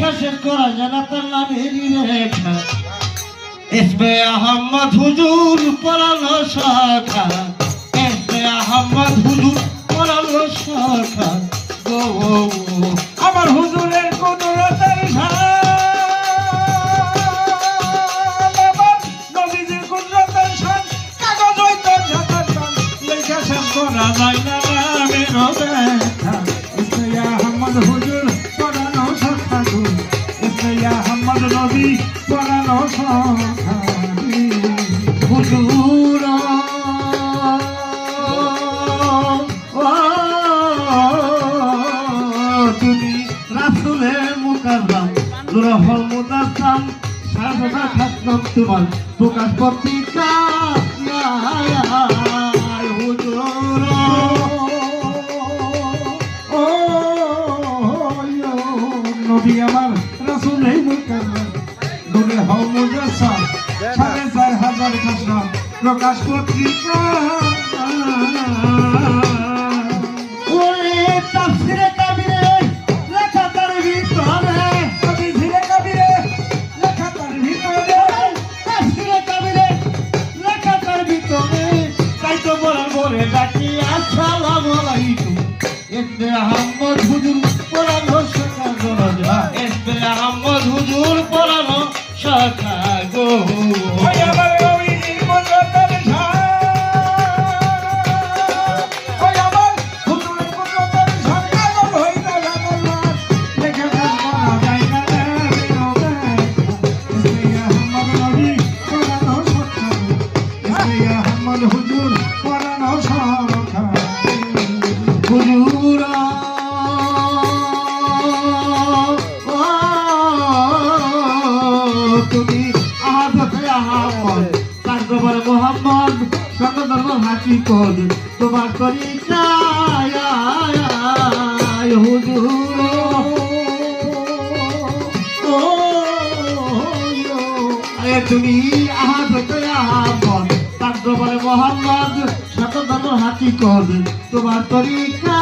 লেখা শেষ করা জানা তার নামেরই লেখা এসবে আহমদ হুজুর পড়ানো শাখা এসবে আহমদ হুজুর পড়ানো শাখা গো আমার হুজুরের কুদরতের শান আমার নবীজির কুদরতের শান কাগজ হইতো ঝাঁকার টান লেখা শেষ করা যায় না নামের দেখা এসবে আহমদ হুজুর পড়ানো শাখা গো এসবে আহমদ নবী পড়ানো শাখা হুজুর তুমি রাসূলে মুকাররম রহল মুদাসসাম সারা খাতম তোমার প্রকাশ পত্রিকা হুজুর ও নবী আমার রাসূলে মুকাররম নূরে হও মুজাসসাম ৪,৫০০ খাসনা প্রকাশ পত্রিকা ওরে তাফসীরে কাবিরে লেখা তার ভিতরে তাফসীরে কাবিরে লেখা তার ভিতরে তাফসীরে কাবিরে লেখা তার ভিতরে তাই তো বলার বলে ডাকি আসসালামু আলাইকুম এসবে আহমদ হুজুর পড়ানো শাখা গো এসবে আহমদ হুজুর পড়ানো শাখা গো ওই আমার নবীজির কুদরতের শান ওই আমার হুজুরের কুদরতের শান কাগজ হইতো ঝাঁকার টান লেখা শেষ করা যায় না নামের দেখা এসবে আহমদ নবী পড়ানো শাখা এসবে আহমদ হুজুর পড়ানো শাখা হুজুর তুমি আহাদে আহমদ তার গোবর মোহাম্মদ সকল হাসি কর তোমার তরিকায় হুজুর তুমি আহাদে আহমদ তার গোবর মোহাম্মদ সকল হাসি কর তোমার তরিকা